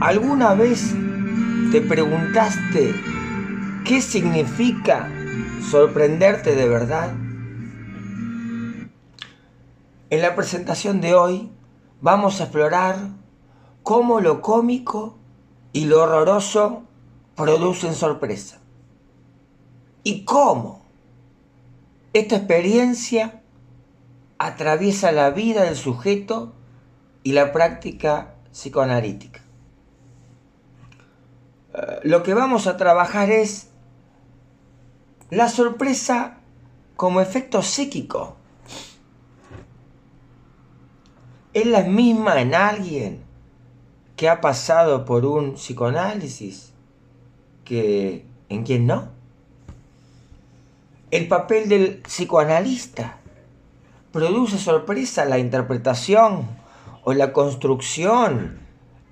¿Alguna vez te preguntaste qué significa sorprenderte de verdad? En la presentación de hoy vamos a explorar cómo lo cómico y lo horroroso producen sorpresa. Y cómo esta experiencia atraviesa la vida del sujeto y la práctica psicoanalítica. Lo que vamos a trabajar es la sorpresa como efecto psíquico. ¿Es la misma en alguien que ha pasado por un psicoanálisis que en quien no? El papel del psicoanalista produce sorpresa la interpretación o la construcción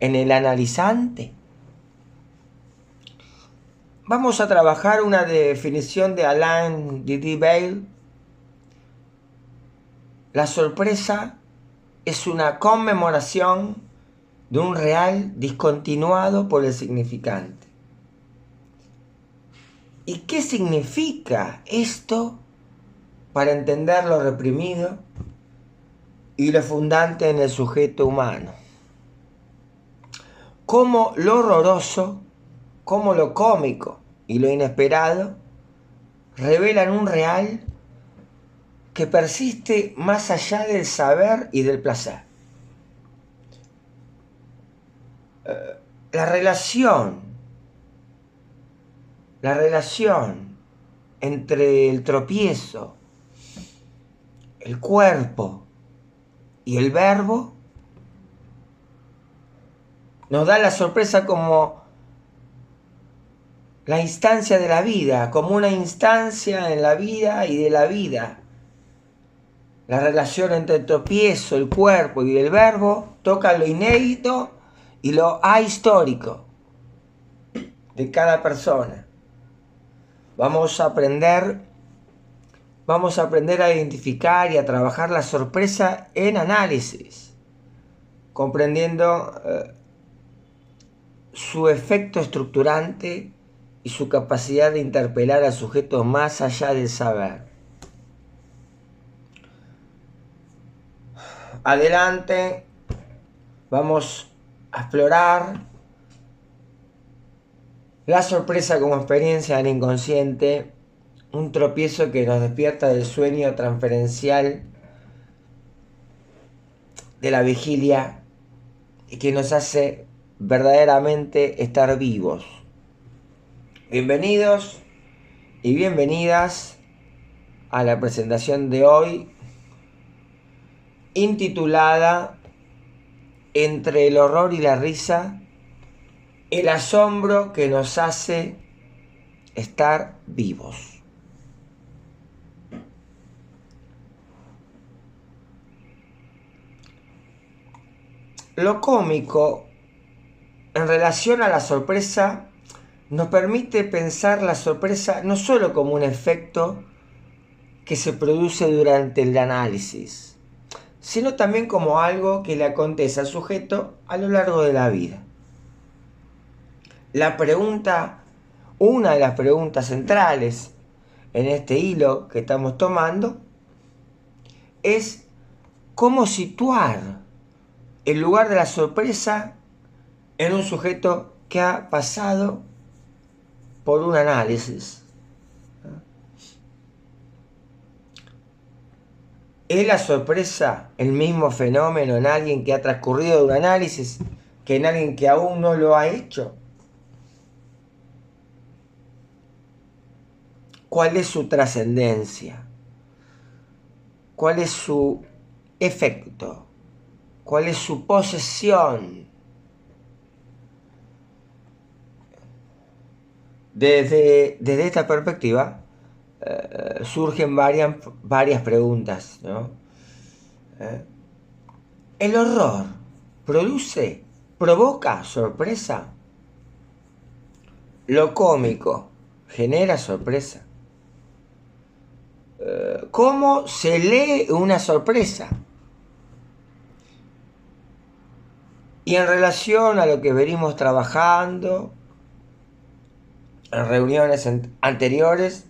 en el analizante. Vamos a trabajar una definición de Alain Didier. La sorpresa es una conmemoración de un real discontinuado por el significante. ¿Y qué significa esto para entender lo reprimido y lo fundante en el sujeto humano? Cómo lo horroroso, cómo lo cómico y lo inesperado revelan un real que persiste más allá del saber y del placer. La relación entre el tropiezo, el cuerpo y el verbo nos da la sorpresa como la instancia de la vida, como una instancia en la vida y de la vida. La relación entre el tropiezo, el cuerpo y el verbo toca lo inédito y lo ahistórico de cada persona. Vamos a aprender a identificar y a trabajar la sorpresa en análisis, comprendiendo su efecto estructurante y su capacidad de interpelar al sujeto más allá del saber. Adelante, vamos a explorar la sorpresa como experiencia del inconsciente, un tropiezo que nos despierta del sueño transferencial de la vigilia y que nos hace verdaderamente estar vivos. Bienvenidos y bienvenidas a la presentación de hoy, intitulada Entre el horror y la risa, el asombro que nos hace estar vivos. Lo cómico en relación a la sorpresa nos permite pensar la sorpresa no solo como un efecto que se produce durante el análisis, sino también como algo que le acontece al sujeto a lo largo de la vida. Una de las preguntas centrales en este hilo que estamos tomando es cómo situar el lugar de la sorpresa en un sujeto que ha pasado por un análisis. ¿Es la sorpresa el mismo fenómeno en alguien que ha transcurrido de un análisis que en alguien que aún no lo ha hecho? ¿Cuál es su trascendencia? ¿Cuál es su efecto? ¿Cuál es su posesión? Desde esta perspectiva surgen varias preguntas, ¿no? ¿El horror provoca sorpresa? ¿Lo cómico genera sorpresa? ¿Cómo se lee una sorpresa? Y en relación a lo que venimos trabajando en reuniones anteriores,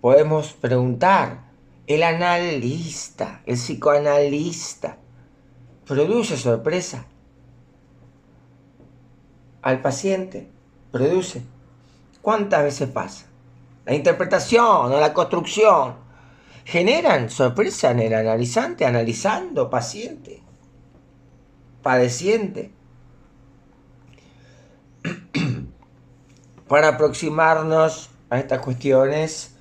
podemos preguntar, ¿el analista, el psicoanalista, produce sorpresa al paciente? ¿Produce? ¿Cuántas veces pasa? La interpretación o la construcción generan sorpresa en el analizante, analizando paciente, padeciente. Para aproximarnos a estas cuestiones,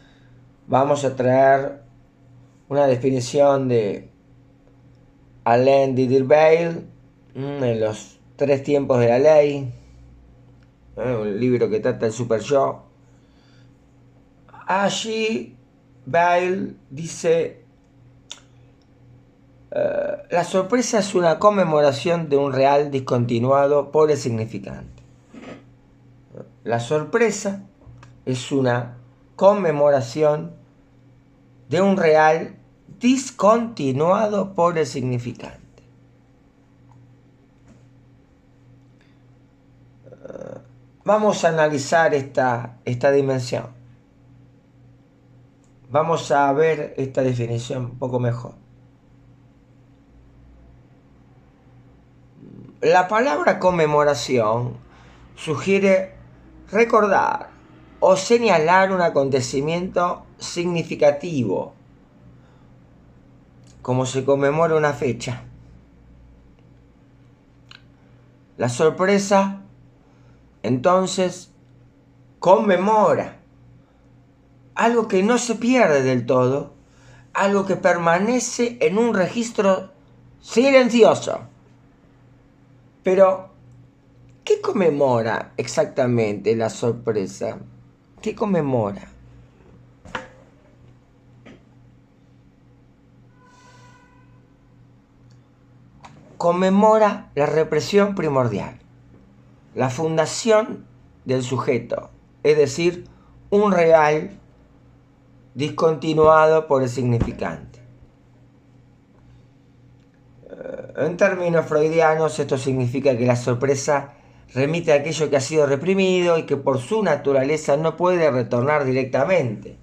vamos a traer una definición de Alain Diderot en los 3 tiempos de la ley, un libro que trata el super yo. Allí Bail dice, la sorpresa es una conmemoración de un real discontinuado por el significante. La sorpresa es una conmemoración de un real discontinuado por el significante. Vamos a analizar esta dimensión. Vamos a ver esta definición un poco mejor. La palabra conmemoración sugiere recordar o señalar un acontecimiento significativo, como se conmemora una fecha. La sorpresa, entonces, conmemora algo que no se pierde del todo, algo que permanece en un registro silencioso. Pero, ¿qué conmemora exactamente la sorpresa? ¿Qué conmemora? Conmemora la represión primordial, la fundación del sujeto, es decir, un real discontinuado por el significante. En términos freudianos, esto significa que la sorpresa remite a aquello que ha sido reprimido y que por su naturaleza no puede retornar directamente.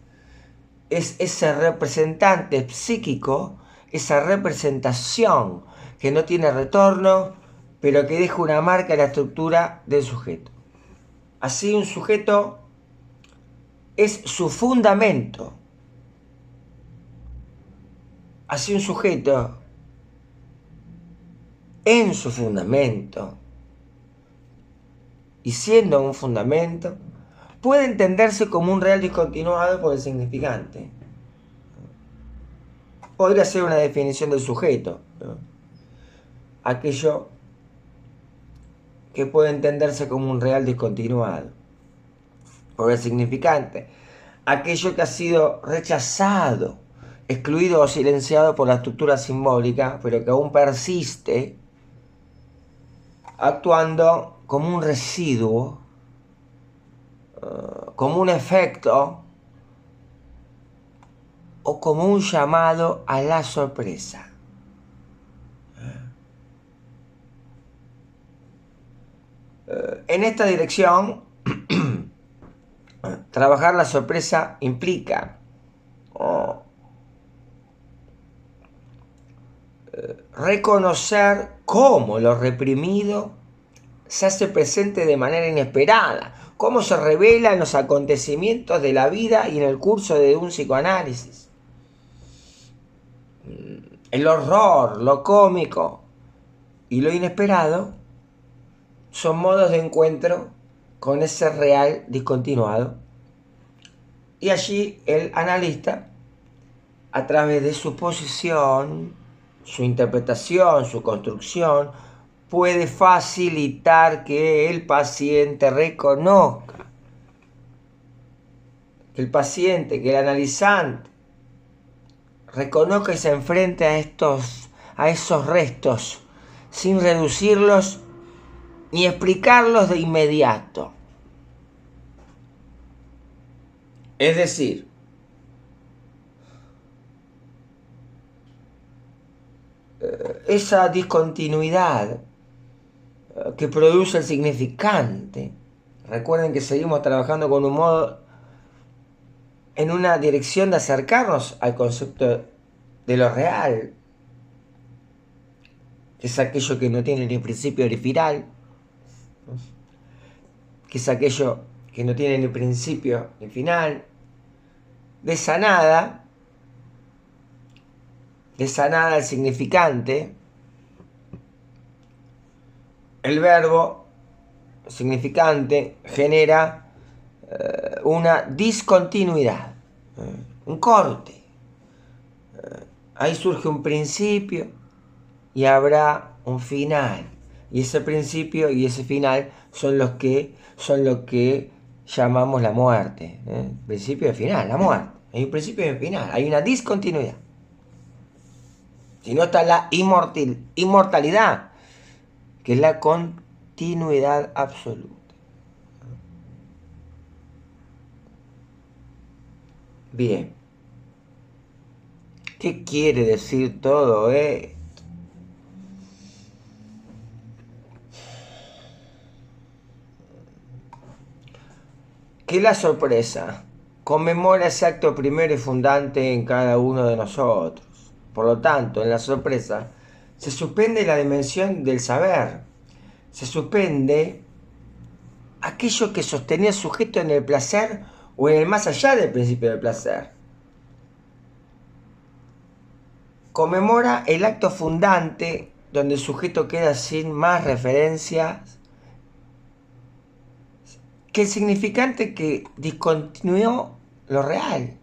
Es ese representante psíquico, esa representación que no tiene retorno, pero que deja una marca en la estructura del sujeto. Así, un sujeto es su fundamento. Así, un sujeto en su fundamento, y siendo un fundamento, puede entenderse como un real discontinuado por el significante. Podría ser una definición del sujeto, ¿no? Aquello que puede entenderse como un real discontinuado por el significante. Aquello que ha sido rechazado, excluido o silenciado por la estructura simbólica, pero que aún persiste, actuando como un residuo, como un efecto o como un llamado a la sorpresa. En esta dirección, trabajar la sorpresa implica reconocer cómo lo reprimido se hace presente de manera inesperada, cómo se revela en los acontecimientos de la vida y en el curso de un psicoanálisis. El horror, lo cómico y lo inesperado son modos de encuentro con ese real discontinuado. Y allí el analista, a través de su posición, su interpretación, su construcción, puede facilitar que el paciente reconozca, que el paciente, que el analizante reconozca y se enfrente a esos restos sin reducirlos ni explicarlos de inmediato. Es decir, esa discontinuidad que produce el significante. Recuerden que seguimos trabajando con un modo en una dirección de acercarnos al concepto de lo real, que es aquello que no tiene ni principio ni final, que es aquello que no tiene ni principio ni final. De esa nada el significante, el verbo significante genera una discontinuidad, un corte. Ahí surge un principio y habrá un final. Y ese principio y ese final son lo que llamamos la muerte. Principio y final, la muerte. Hay un principio y un final, hay una discontinuidad. Si no está la inmortalidad, que es la continuidad absoluta. Bien. ¿Qué quiere decir todo esto? Que la sorpresa conmemora ese acto primero y fundante en cada uno de nosotros. Por lo tanto, en la sorpresa se suspende la dimensión del saber. Se suspende aquello que sostenía el sujeto en el placer o en el más allá del principio del placer. Conmemora el acto fundante donde el sujeto queda sin más referencias que el significante que discontinuó lo real.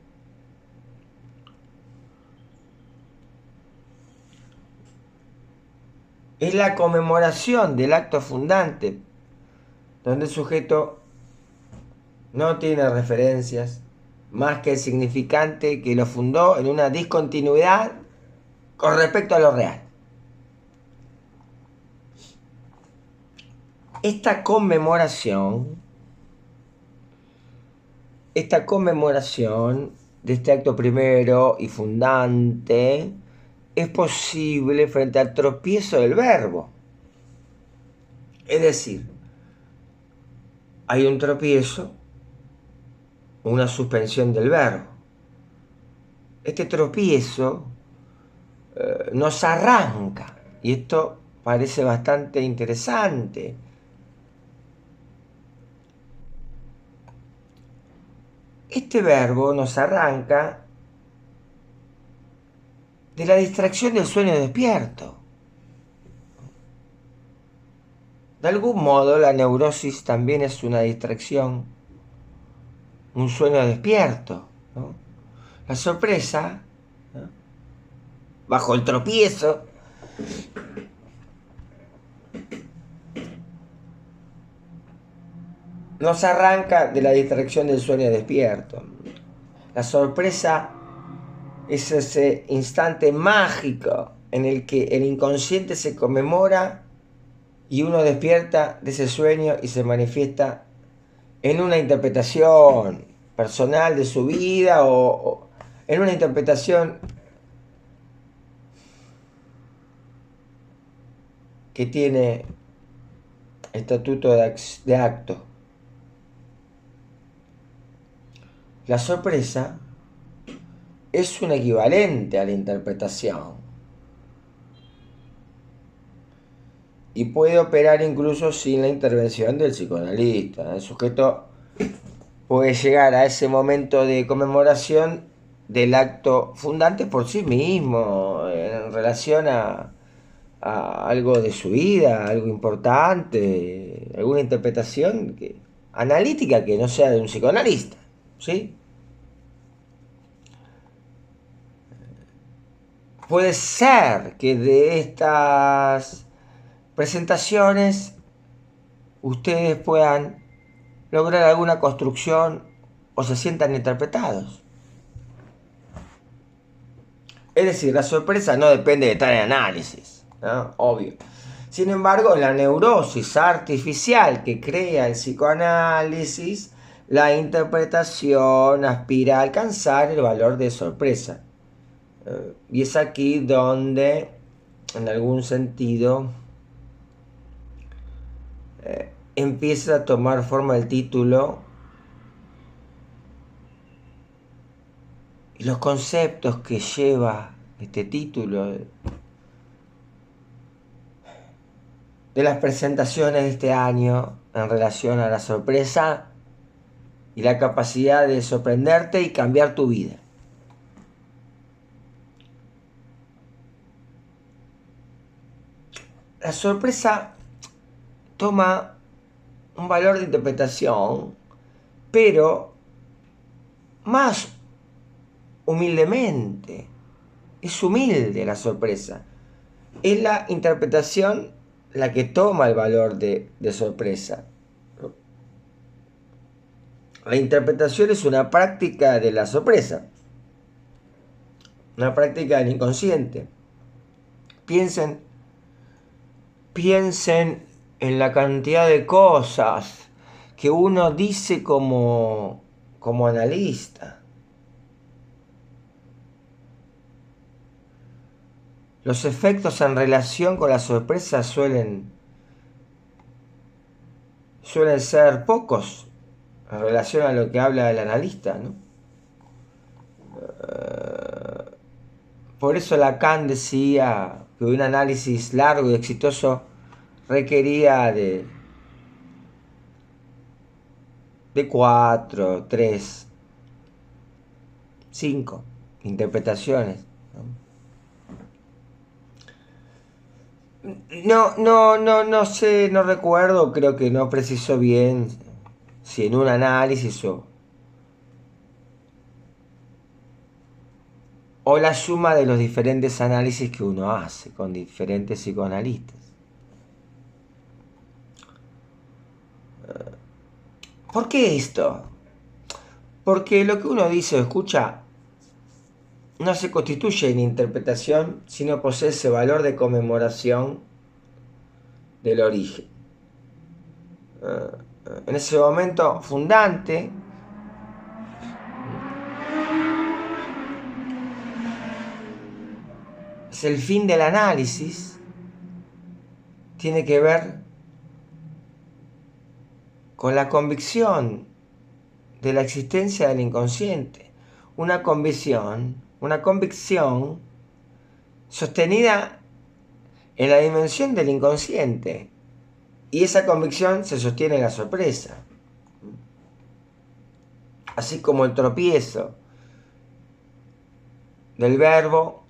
Es la conmemoración del acto fundante donde el sujeto no tiene referencias más que el significante que lo fundó en una discontinuidad con respecto a lo real. Esta conmemoración de este acto primero y fundante es posible frente al tropiezo del verbo. Es decir, hay un tropiezo, una suspensión del verbo. Este tropiezo nos arranca, y esto parece bastante interesante. Este verbo nos arranca de la distracción del sueño despierto. De algún modo, la neurosis también es una distracción, un sueño despierto, ¿no? La sorpresa, ¿no?, bajo el tropiezo, nos arranca de la distracción del sueño despierto. La sorpresa es ese instante mágico en el que el inconsciente se conmemora y uno despierta de ese sueño y se manifiesta en una interpretación personal de su vida o en una interpretación que tiene estatuto de acto. La sorpresa es un equivalente a la interpretación y puede operar incluso sin la intervención del psicoanalista. El sujeto puede llegar a ese momento de conmemoración del acto fundante por sí mismo, en relación a algo de su vida, algo importante, alguna interpretación analítica que no sea de un psicoanalista, ¿sí? Puede ser que de estas presentaciones ustedes puedan lograr alguna construcción o se sientan interpretados. Es decir, la sorpresa no depende de tal análisis, ¿no? Obvio. Sin embargo, en la neurosis artificial que crea el psicoanálisis, la interpretación aspira a alcanzar el valor de sorpresa. Y es aquí donde, en algún sentido, empieza a tomar forma el título y los conceptos que lleva este título de las presentaciones de este año en relación a la sorpresa y la capacidad de sorprenderte y cambiar tu vida. La sorpresa toma un valor de interpretación, pero más humildemente. Es humilde la sorpresa. Es la interpretación la que toma el valor de sorpresa. La interpretación es una práctica de la sorpresa, una práctica del inconsciente. Piensen en la cantidad de cosas que uno dice como analista. Los efectos en relación con la sorpresa suelen ser pocos en relación a lo que habla el analista, ¿no? Por eso Lacan decía que un análisis largo y exitoso requería de 4, 3, 5 interpretaciones. No sé, no recuerdo, creo que no precisó bien si en un análisis o la suma de los diferentes análisis que uno hace con diferentes psicoanalistas. ¿Por qué esto? Porque lo que uno dice o escucha no se constituye en interpretación, sino posee ese valor de conmemoración del origen. En ese momento fundante, es el fin del análisis, tiene que ver con la convicción de la existencia del inconsciente. Una convicción sostenida en la dimensión del inconsciente. Y esa convicción se sostiene en la sorpresa. Así como el tropiezo del verbo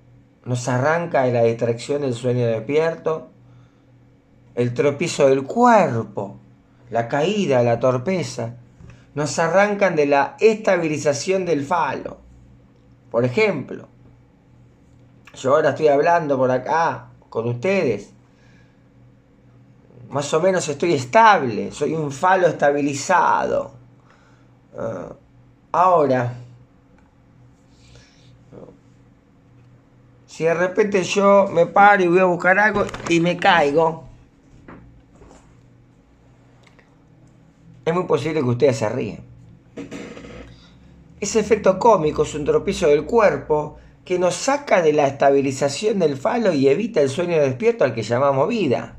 nos arranca de la distracción del sueño despierto, el tropiezo del cuerpo, la caída, la torpeza, nos arrancan de la estabilización del falo. Por ejemplo, yo ahora estoy hablando por acá con ustedes, más o menos estoy estable, soy un falo estabilizado. Ahora, si de repente yo me paro y voy a buscar algo y me caigo, es muy posible que ustedes se ríen. Ese efecto cómico es un tropiezo del cuerpo que nos saca de la estabilización del falo y evita el sueño despierto al que llamamos vida.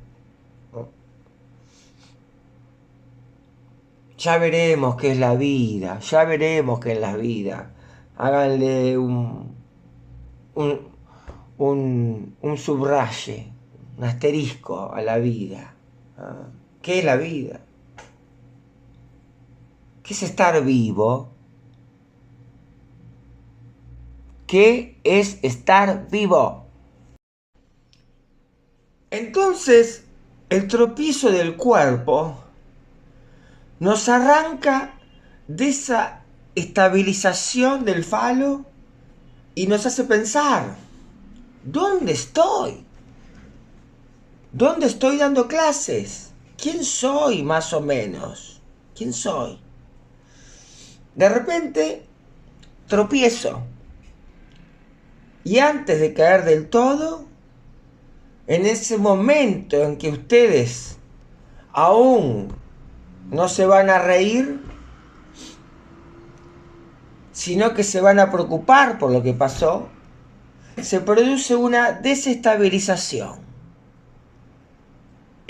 Ya veremos qué es la vida, ya veremos qué es la vida. Háganle un subraye, un asterisco a la vida. ¿Qué es la vida? ¿Qué es estar vivo? ¿Qué es estar vivo? Entonces, el tropiezo del cuerpo nos arranca de esa estabilización del falo y nos hace pensar, ¿dónde estoy? ¿Dónde estoy dando clases? ¿Quién soy más o menos? ¿Quién soy? De repente, tropiezo. Y antes de caer del todo, en ese momento en que ustedes aún no se van a reír, sino que se van a preocupar por lo que pasó, se produce una desestabilización.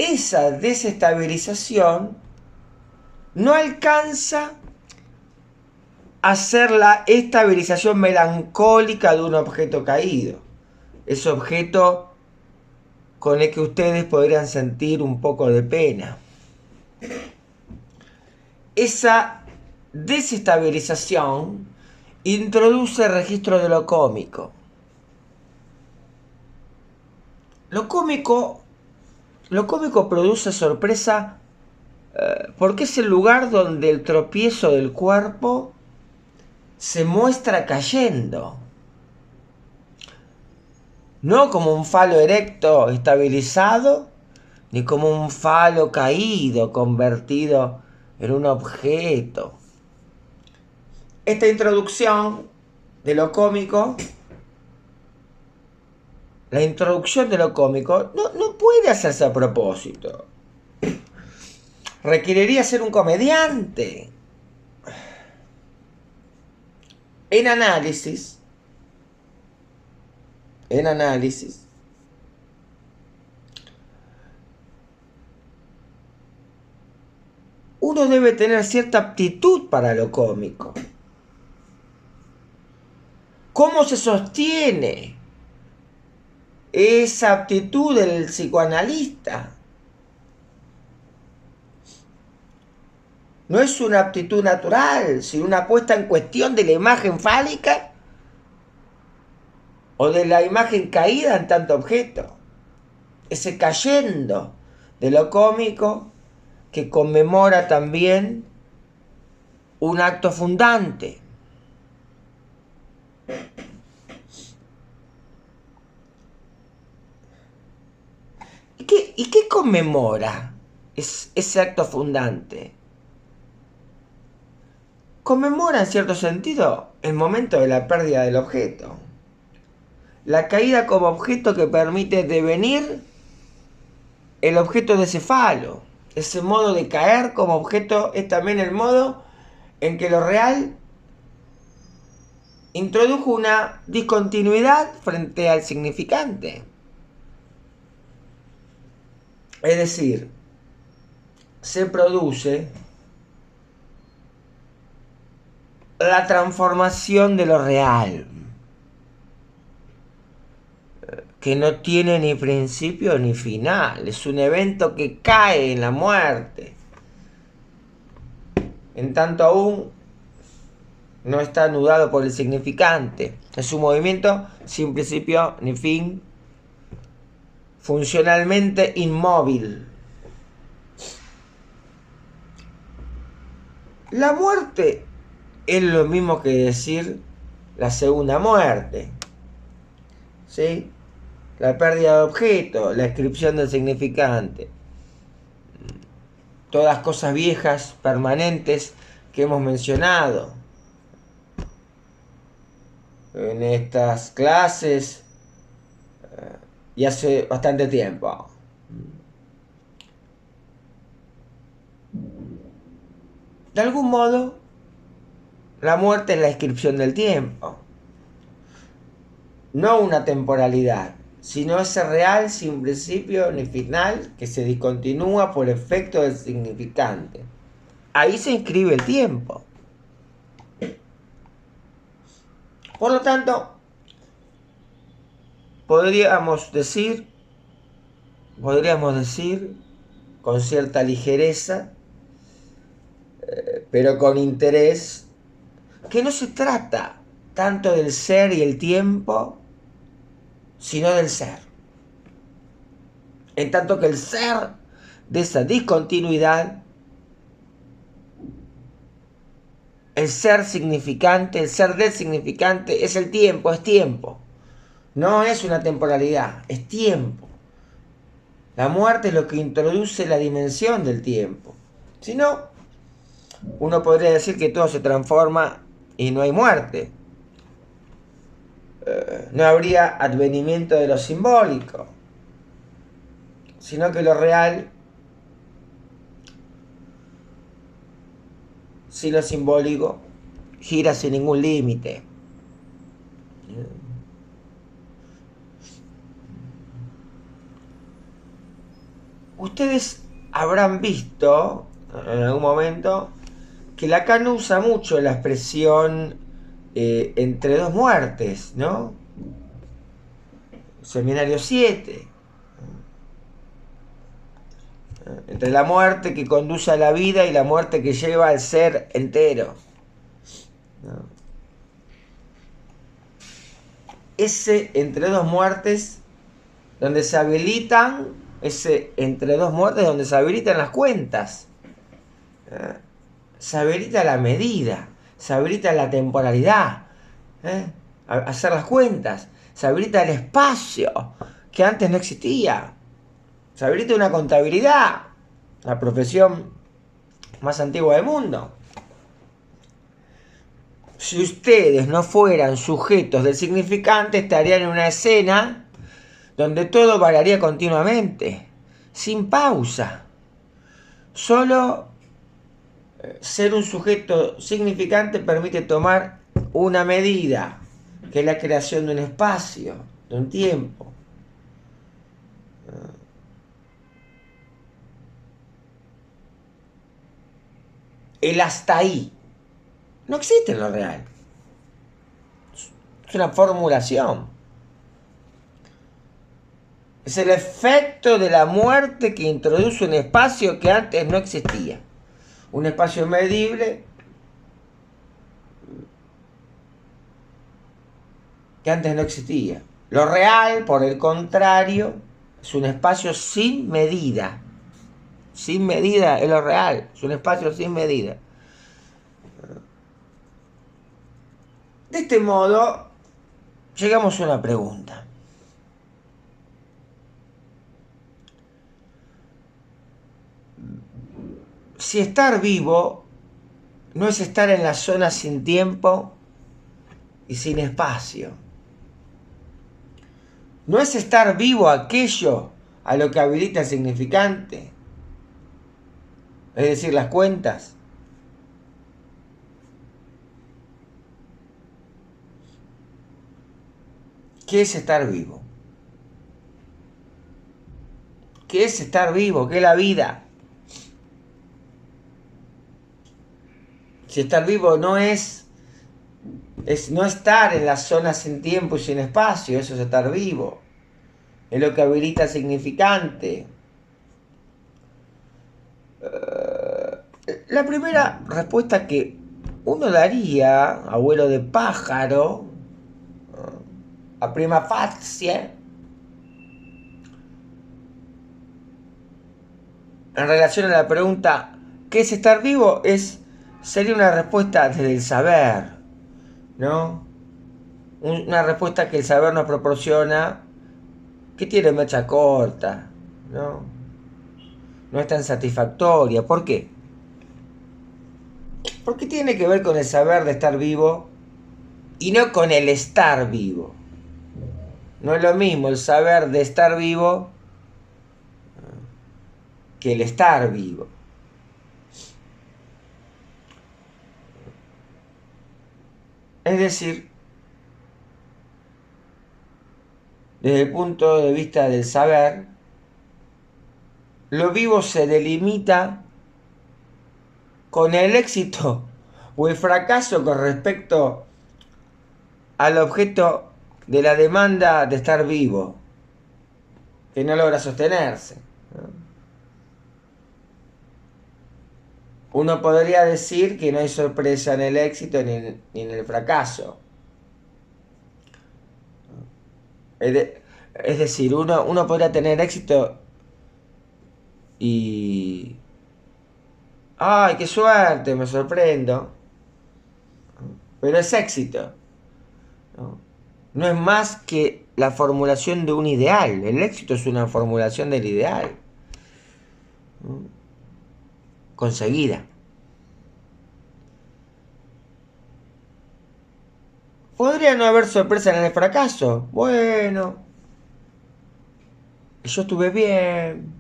esa desestabilización no alcanza a ser la estabilización melancólica de un objeto caído. Ese objeto con el que ustedes podrían sentir un poco de pena. Esa desestabilización introduce el registro de lo cómico. Lo cómico produce sorpresa porque es el lugar donde el tropiezo del cuerpo se muestra cayendo. No como un falo erecto estabilizado, ni como un falo caído convertido en un objeto. Esta introducción de lo cómico, la introducción de lo cómico, no puede hacerse a propósito. Requeriría ser un comediante. En análisis, uno debe tener cierta aptitud para lo cómico. ¿Cómo se sostiene esa aptitud del psicoanalista? No es una aptitud natural, sino una puesta en cuestión de la imagen fálica o de la imagen caída en tanto objeto. Ese cayendo de lo cómico que conmemora también un acto fundante. ¿Y qué conmemora ese acto fundante? Conmemora en cierto sentido el momento de la pérdida del objeto. La caída como objeto que permite devenir el objeto de ese falo. Ese modo de caer como objeto es también el modo en que lo real introdujo una discontinuidad frente al significante. Es decir, se produce la transformación de lo real, que no tiene ni principio ni final. Es un evento que cae en la muerte, en tanto aún no está anudado por el significante. Es un movimiento sin principio ni fin, funcionalmente inmóvil. La muerte es lo mismo que decir la segunda muerte, ¿sí? La pérdida de objeto, la inscripción del significante. Todas cosas viejas, permanentes, que hemos mencionado en estas clases y hace bastante tiempo. De algún modo, la muerte es la inscripción del tiempo. No una temporalidad, sino ese real sin principio ni final que se discontinúa por efecto del significante. Ahí se inscribe el tiempo. Por lo tanto, podríamos decir con cierta ligereza, pero con interés, que no se trata tanto del ser y el tiempo, sino del ser. En tanto que el ser de esa discontinuidad, el ser significante, el ser del significante, es el tiempo, es tiempo. No es una temporalidad, es tiempo. La muerte es lo que introduce la dimensión del tiempo. Si no, uno podría decir que todo se transforma y no hay muerte. No habría advenimiento de lo simbólico, sino que lo real, sin lo simbólico, gira sin ningún límite. Ustedes habrán visto en algún momento que Lacan usa mucho la expresión entre dos muertes, ¿no? Seminario 7. Entre la muerte que conduce a la vida y la muerte que lleva al ser entero, ¿no? Ese entre dos muertes donde se habilitan, ese entre dos muertes donde se habilitan las cuentas, ¿eh? Se habilita la medida, se habilita la temporalidad, hacer las cuentas, se habilita el espacio que antes no existía, se habilita una contabilidad, la profesión más antigua del mundo. Si ustedes no fueran sujetos del significante, estarían en una escena donde todo variaría continuamente, sin pausa. Solo ser un sujeto significante permite tomar una medida, que es la creación de un espacio, de un tiempo. El hasta ahí no existe en lo real. Es una formulación. Es el efecto de la muerte que introduce un espacio que antes no existía. Un espacio medible que antes no existía. Lo real, por el contrario, es un espacio sin medida. Sin medida es lo real. Es un espacio sin medida. De este modo, llegamos a una pregunta. Si estar vivo no es estar en la zona sin tiempo y sin espacio, no es estar vivo aquello a lo que habilita el significante, es decir, las cuentas. ¿Qué es estar vivo? ¿Qué es estar vivo? ¿Qué es la vida? Si estar vivo no es no estar en la zona sin tiempo y sin espacio, eso es estar vivo. Es lo que habilita el significante. La primera respuesta que uno daría, abuelo de pájaro, a prima facie, en relación a la pregunta ¿qué es estar vivo? Sería una respuesta desde el saber, ¿no? Una respuesta que el saber nos proporciona, que tiene mecha corta, ¿no? No es tan satisfactoria. ¿Por qué? Porque tiene que ver con el saber de estar vivo y no con el estar vivo. No es lo mismo el saber de estar vivo que el estar vivo. Es decir, desde el punto de vista del saber, lo vivo se delimita con el éxito o el fracaso con respecto al objeto de la demanda de estar vivo, que no logra sostenerse. Uno podría decir que no hay sorpresa en el éxito ni en el fracaso. Es decir, uno podría tener éxito y... ¡Ay, qué suerte! Me sorprendo. Pero es éxito. No es más que la formulación de un ideal. El éxito es una formulación del ideal. Conseguida. ¿Podría no haber sorpresa en el fracaso? Bueno. Yo estuve bien.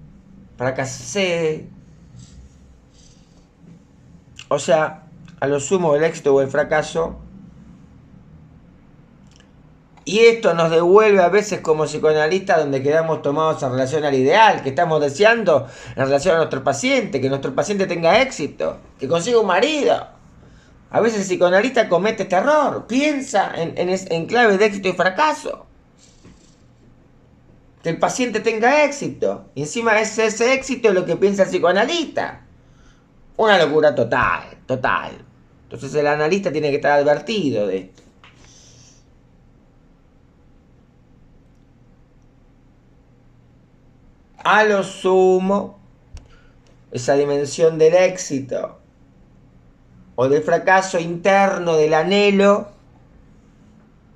Fracasé. O sea, a lo sumo el éxito o el fracaso Y esto nos devuelve a veces como psicoanalistas donde quedamos tomados en relación al ideal, que estamos deseando en relación a nuestro paciente, que nuestro paciente tenga éxito, que consiga un marido. A veces el psicoanalista comete este error, piensa en clave de éxito y fracaso. Que el paciente tenga éxito. Y encima ese éxito es lo que piensa el psicoanalista. Una locura total, total. Entonces el analista tiene que estar advertido de esto. A lo sumo, esa dimensión del éxito o del fracaso interno del anhelo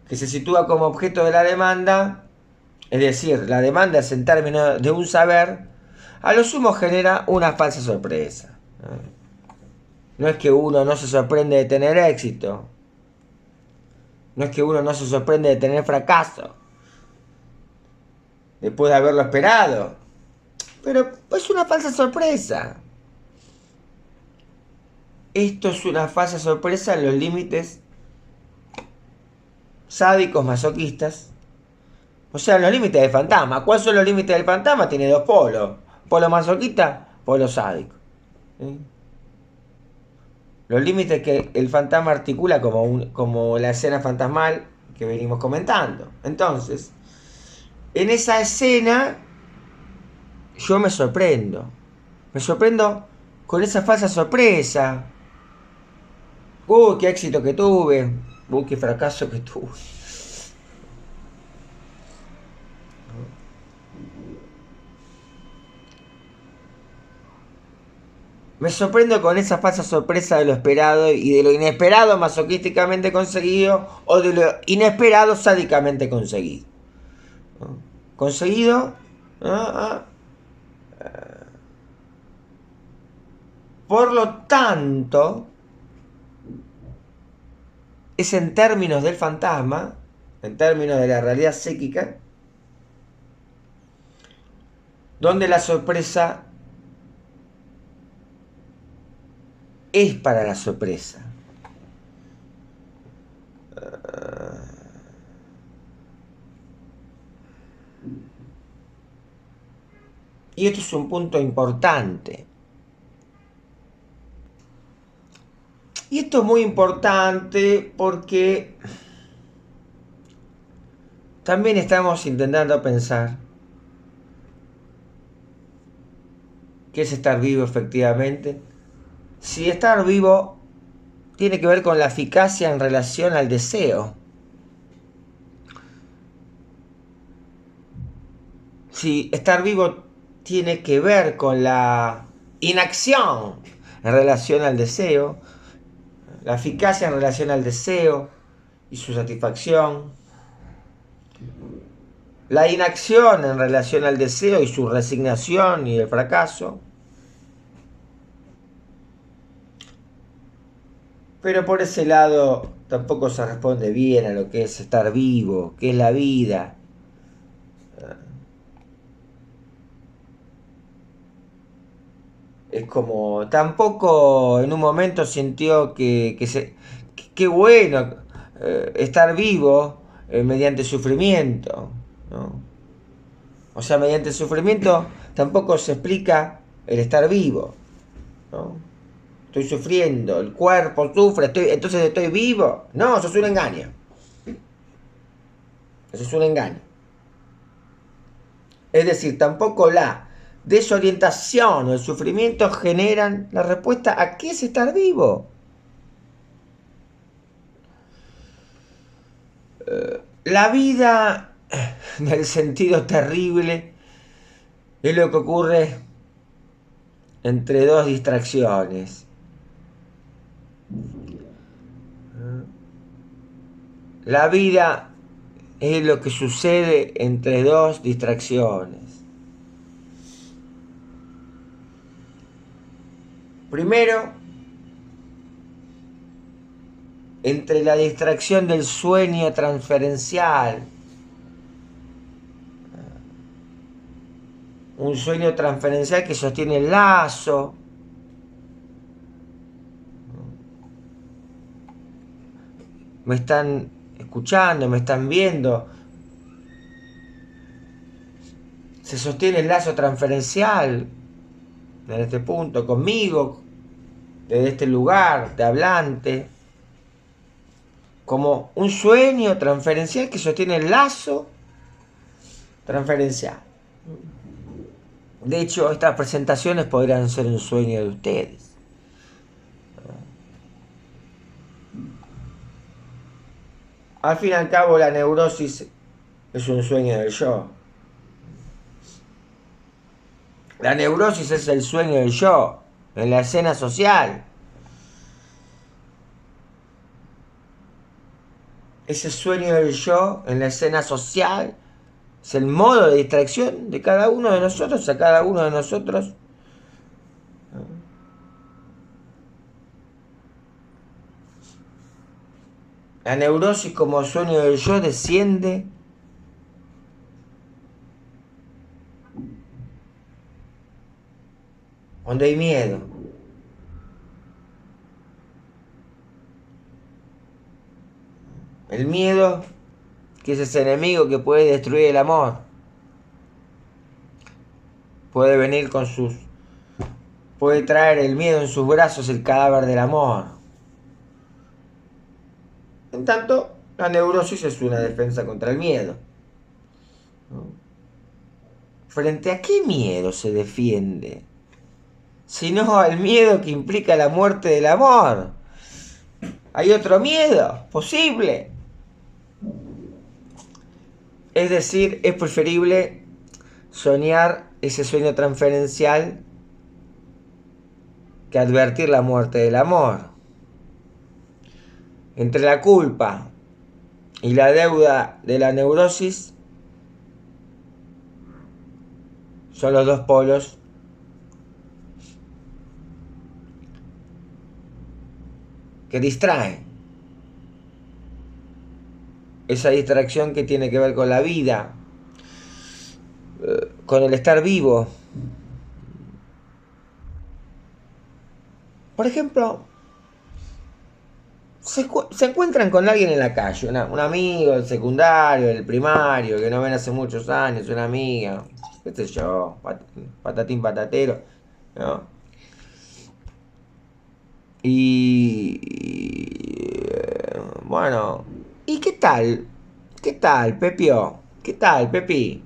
que se sitúa como objeto de la demanda, es decir, la demanda es en términos de un saber, a lo sumo genera una falsa sorpresa. No es que uno no se sorprende de tener éxito, no es que uno no se sorprende de tener fracaso, después de haberlo esperado, pero es una falsa sorpresa. Esto es una falsa sorpresa en los límites sádicos masoquistas, o sea, en los límites del fantasma. ¿Cuáles son los límites del fantasma? Tiene dos polos: polo masoquista, polo sádico. ¿Sí? Los límites que el fantasma articula como la escena fantasmal que venimos comentando. Entonces, en esa escena yo me sorprendo. Me sorprendo con esa falsa sorpresa. Qué éxito que tuve. Qué fracaso que tuve. Me sorprendo con esa falsa sorpresa de lo esperado y de lo inesperado masoquísticamente conseguido o de lo inesperado sádicamente conseguido. Conseguido por lo tanto, es en términos del fantasma, en términos de la realidad psíquica, donde la sorpresa es para la sorpresa. Y esto es un punto importante. Y esto es muy importante porque también estamos intentando pensar qué es estar vivo efectivamente. Si estar vivo tiene que ver con la eficacia en relación al deseo. Si estar vivo tiene que ver con la inacción en relación al deseo, la eficacia en relación al deseo y su satisfacción, la inacción en relación al deseo y su resignación y el fracaso. Pero por ese lado tampoco se responde bien a lo que es estar vivo, qué es la vida. Es como, tampoco en un momento sintió que bueno estar vivo mediante sufrimiento, ¿no? O sea, mediante el sufrimiento tampoco se explica el estar vivo, ¿no? Estoy sufriendo, el cuerpo sufre, entonces estoy vivo. No, eso es un engaño. Eso es un engaño. Es decir, tampoco la desorientación o el sufrimiento generan la respuesta a qué es estar vivo. La vida, en el sentido terrible, es lo que ocurre entre dos distracciones. La vida es lo que sucede entre dos distracciones. Primero, entre la distracción del sueño transferencial. Un sueño transferencial que sostiene el lazo. Me están escuchando, me están viendo. Se sostiene el lazo transferencial en este punto conmigo, desde este lugar de hablante, como un sueño transferencial que sostiene el lazo transferencial. De hecho, estas presentaciones podrían ser un sueño de ustedes. Al fin y al cabo, la neurosis es un sueño del yo. La neurosis es el sueño del yo, en la escena social. Ese sueño del yo, en la escena social, es el modo de distracción de cada uno de nosotros, a cada uno de nosotros. La neurosis como sueño del yo desciende cuando hay miedo. El miedo, que es ese enemigo que puede destruir el amor. Puede venir con sus... Puede traer el miedo en sus brazos, el cadáver del amor. En tanto, la neurosis es una defensa contra el miedo. ¿Frente a qué miedo se defiende? Sino al miedo que implica la muerte del amor. ¿Hay otro miedo posible? Es decir, es preferible soñar ese sueño transferencial que advertir la muerte del amor. Entre la culpa y la deuda de la neurosis son los dos polos que distraen. Esa distracción que tiene que ver con la vida, con el estar vivo. Por ejemplo, se encuentran con alguien en la calle, un amigo del secundario, del primario, que no ven hace muchos años, una amiga, qué sé yo, patatín patatero, ¿no? Bueno, ¿y qué tal? ¿Qué tal, Pepio? ¿Qué tal, Pepi?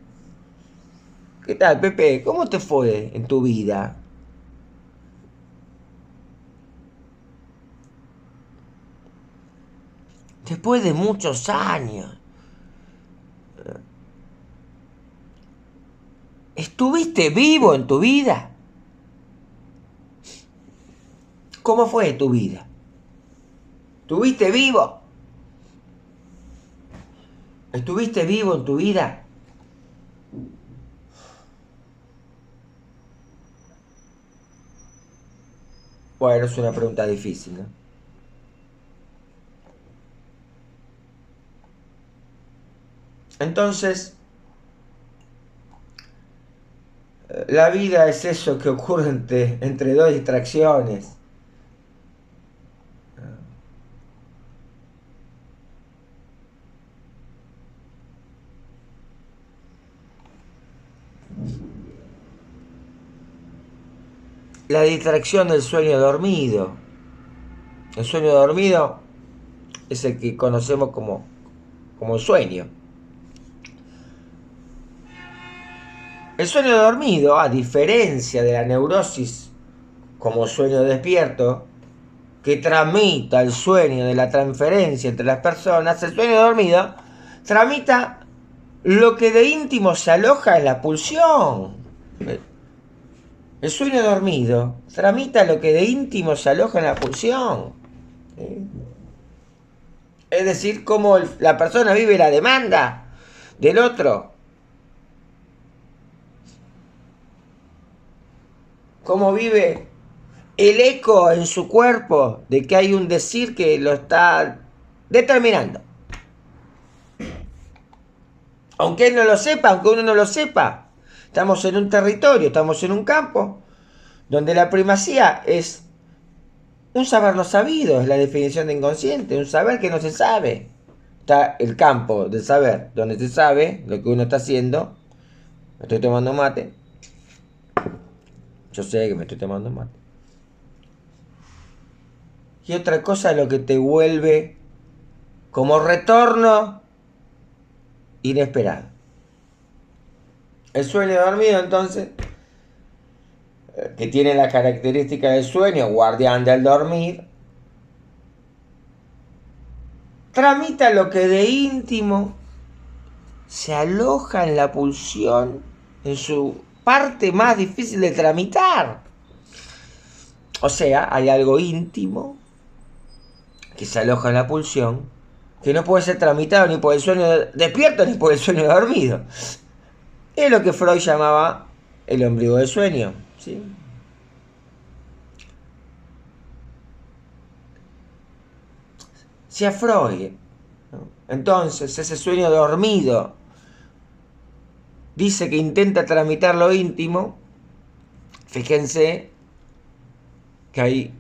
¿Qué tal, Pepe? ¿Cómo te fue en tu vida? Después de muchos años. ¿Estuviste vivo en tu vida? ¿Cómo fue tu vida? ¿Estuviste vivo? ¿Estuviste vivo en tu vida? Bueno, es una pregunta difícil, ¿no? Entonces, la vida es eso que ocurre entre dos distracciones. La distracción del sueño dormido. El sueño dormido es el que conocemos como sueño. El sueño dormido, a diferencia de la neurosis como sueño despierto, que tramita el sueño de la transferencia entre las personas, el sueño dormido tramita lo que de íntimo se aloja en la pulsión. El sueño dormido tramita lo que de íntimo se aloja en la pulsión. Es decir, cómo la persona vive la demanda del otro. Cómo vive el eco en su cuerpo de que hay un decir que lo está determinando. Aunque él no lo sepa, aunque uno no lo sepa. Estamos en un territorio, estamos en un campo donde la primacía es un saber no sabido, es la definición de inconsciente, un saber que no se sabe. está el campo del saber, donde se sabe lo que uno está haciendo. Me estoy tomando mate. Yo sé que me estoy tomando mate. Y otra cosa, lo que te vuelve como retorno inesperado. El sueño dormido, entonces, que tiene la característica del sueño, guardián del dormir, tramita lo que de íntimo se aloja en la pulsión, en su parte más difícil de tramitar. O sea, hay algo íntimo que se aloja en la pulsión, que no puede ser tramitado ni por el sueño despierto ni por el sueño dormido. Es lo que Freud llamaba el ombligo del sueño, ¿sí? Si a Freud, ¿no?, entonces ese sueño dormido dice que intenta tramitar lo íntimo, fíjense que hay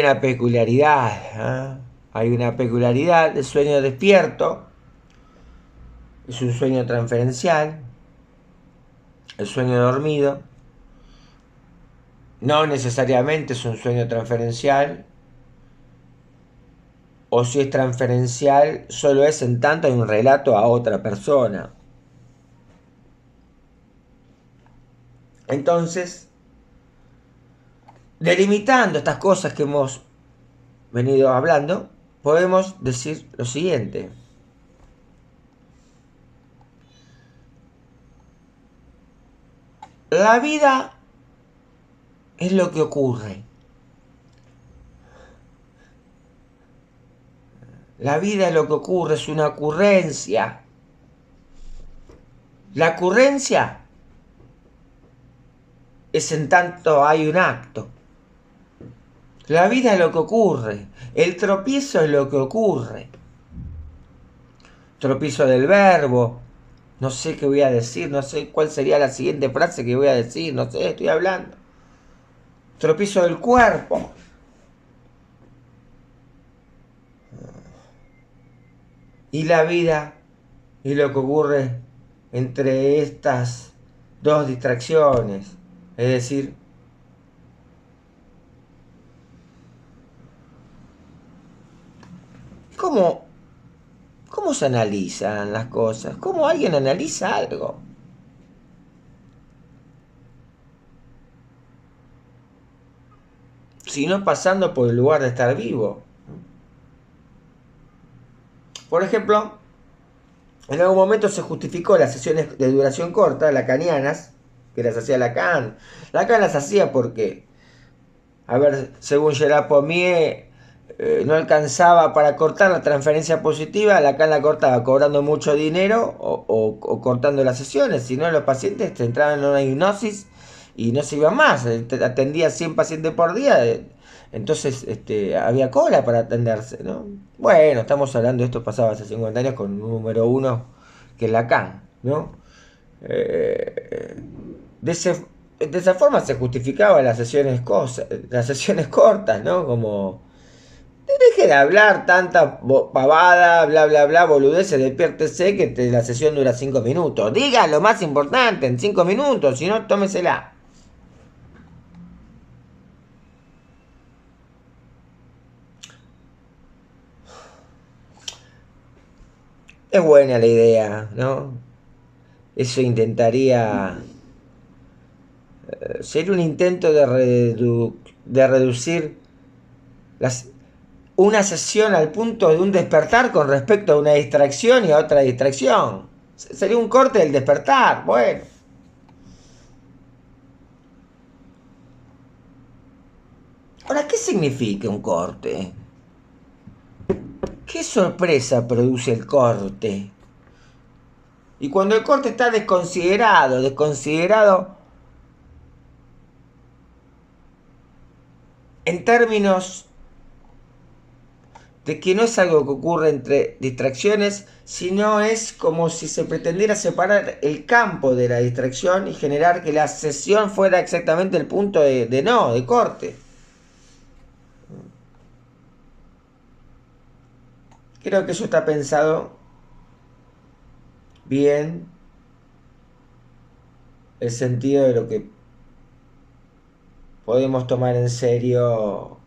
una peculiaridad, ¿eh? Hay una peculiaridad del sueño despierto. Es un sueño transferencial. El sueño dormido no necesariamente es un sueño transferencial, o si es transferencial solo es en tanto hay un relato a otra persona. Entonces, delimitando estas cosas que hemos venido hablando, podemos decir lo siguiente. La vida es lo que ocurre. La vida es lo que ocurre, es una ocurrencia. La ocurrencia es en tanto hay un acto. La vida es lo que ocurre. El tropiezo es lo que ocurre. Tropiezo del verbo. No sé qué voy a decir, no sé cuál sería la siguiente frase que voy a decir, no sé, estoy hablando. Tropiezo del cuerpo. Y la vida es lo que ocurre entre estas dos distracciones. Es decir, ¿cómo se analizan las cosas? ¿Cómo alguien analiza algo? Sino pasando por el lugar de estar vivo. Por ejemplo, en algún momento se justificó las sesiones de duración corta, lacanianas, que las hacía Lacan. Lacan las hacía porque, a ver, según Gerard Pommier, no alcanzaba para cortar la transferencia positiva. Lacan la cortaba cobrando mucho dinero o cortando las sesiones. Si no, los pacientes entraban en una hipnosis y no se iban más. Atendía 100 pacientes por día. Entonces había cola para atenderse, ¿no? Bueno, estamos hablando de esto pasaba hace 50 años con un número uno que es Lacan, ¿no? De esa forma se justificaban las sesiones cortas, ¿no? Como, deje de hablar tanta pavada, bla bla bla, boludeces, despiértese que la sesión dura 5 minutos. Diga lo más importante en 5 minutos, si no, tómesela. Es buena la idea, ¿no? Eso intentaría ser un intento de reducir una sesión al punto de un despertar con respecto a una distracción y a otra distracción. Sería un corte del despertar. Bueno. Ahora, ¿qué significa un corte? ¿Qué sorpresa produce el corte? Y cuando el corte está desconsiderado en términos de que no es algo que ocurre entre distracciones, sino es como si se pretendiera separar el campo de la distracción y generar que la sesión fuera exactamente el punto de corte. Creo que eso está pensado bien, el sentido de lo que podemos tomar en serio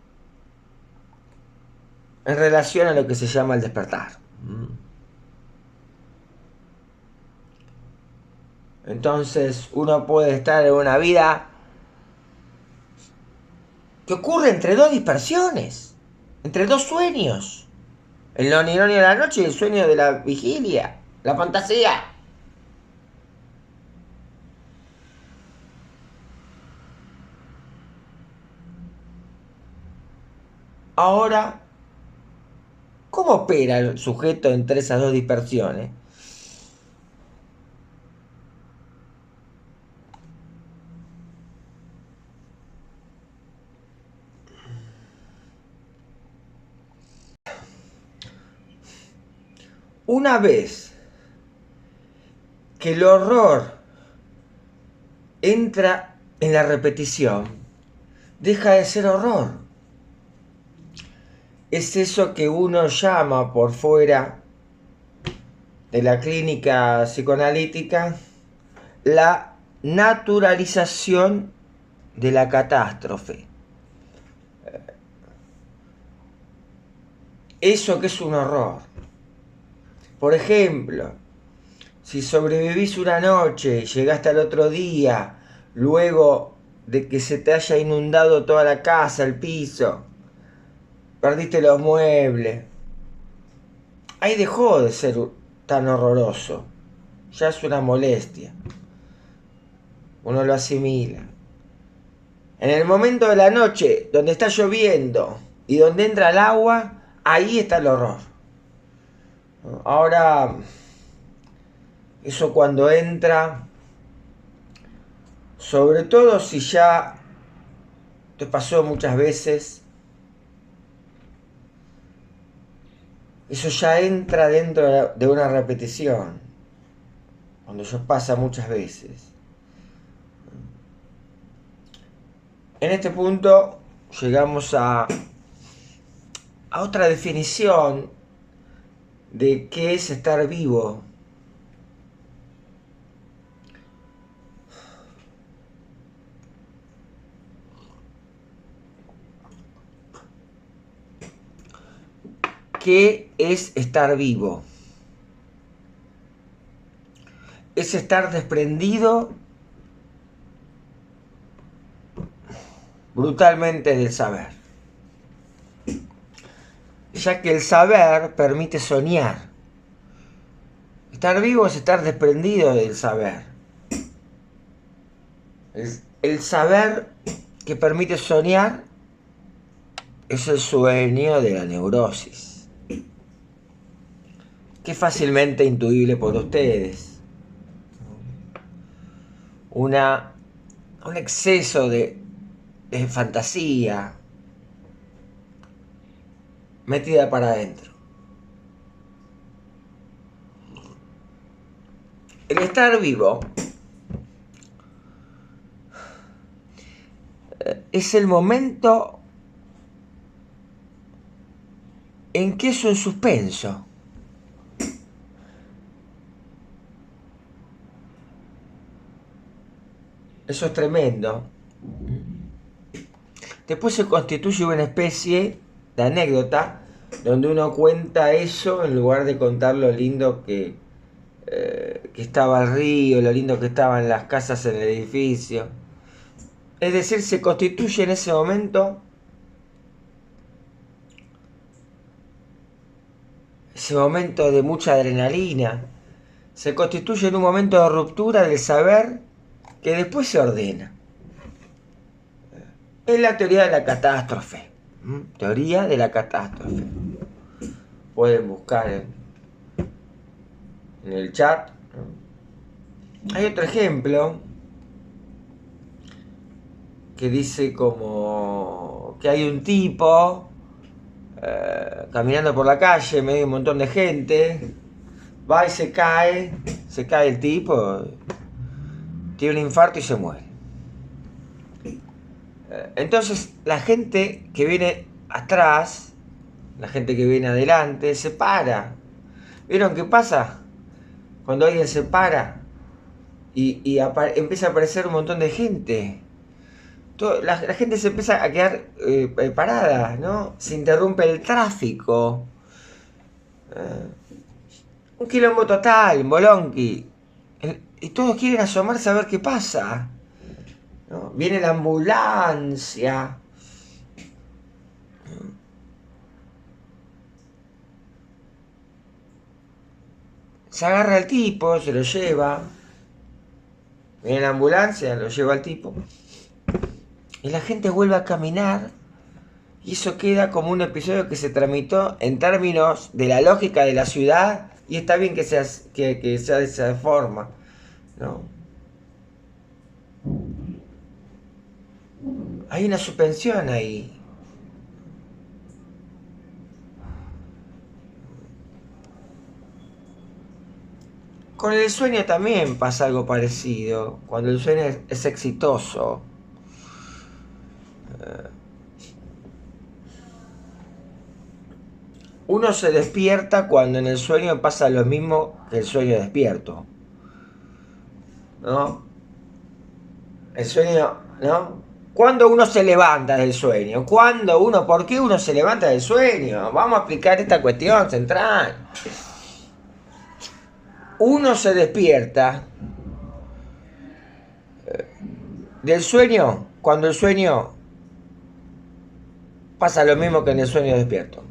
en relación a lo que se llama el despertar. Entonces uno puede estar en una vida que ocurre entre dos dispersiones, entre dos sueños. El noni-noni de la noche y el sueño de la vigilia, la fantasía. Ahora, ¿cómo opera el sujeto entre esas dos dispersiones? Una vez que el horror entra en la repetición, deja de ser horror. Es eso que uno llama por fuera de la clínica psicoanalítica la naturalización de la catástrofe. Eso que es un horror. Por ejemplo, si sobrevivís una noche y llegaste al otro día, luego de que se te haya inundado toda la casa, el piso, perdiste los muebles, ahí dejó de ser tan horroroso. Ya es una molestia. Uno lo asimila. En el momento de la noche, donde está lloviendo y donde entra el agua, ahí está el horror. Ahora, eso cuando entra, sobre todo si ya te pasó muchas veces, eso ya entra dentro de una repetición, cuando eso pasa muchas veces. En este punto llegamos a otra definición de qué es estar vivo. ¿Qué es estar vivo? Es estar desprendido brutalmente del saber, ya que el saber permite soñar. Estar vivo es estar desprendido del saber. El saber que permite soñar es el sueño de la neurosis, que es fácilmente intuible por ustedes. Un exceso de fantasía metida para adentro. El estar vivo es el momento en que es un suspenso. Eso es tremendo. Después se constituye una especie de anécdota donde uno cuenta eso en lugar de contar lo lindo que estaba el río, lo lindo que estaban las casas en el edificio. Es decir, se constituye en ese momento de mucha adrenalina, se constituye en un momento de ruptura del saber que después se ordena. Es la teoría de la catástrofe. Teoría de la catástrofe. Pueden buscar en el chat. Hay otro ejemplo que dice como que hay un tipo caminando por la calle, medio un montón de gente, va y se cae el tipo, tiene un infarto y se muere. Entonces la gente que viene atrás la gente que viene adelante, se para. ¿Vieron qué pasa? Cuando alguien se para y empieza a aparecer un montón de gente. La gente se empieza a quedar parada, ¿no? Se interrumpe el tráfico. Un quilombo total, Bolonqui. Y todos quieren asomarse a ver qué pasa, ¿no? Viene la ambulancia. Se agarra al tipo, se lo lleva. Viene la ambulancia, lo lleva al tipo. Y la gente vuelve a caminar. Y eso queda como un episodio que se tramitó en términos de la lógica de la ciudad. Y está bien que sea de esa forma, ¿no? Hay una suspensión ahí. Con el sueño también pasa algo parecido. Cuando el sueño es exitoso. Uno se despierta cuando en el sueño pasa lo mismo que el sueño despierto, ¿no? El sueño, ¿no? ¿Cuándo uno se levanta del sueño? ¿Por qué uno se levanta del sueño? Vamos a explicar esta cuestión central. Uno se despierta del sueño cuando el sueño pasa lo mismo que en el sueño despierto.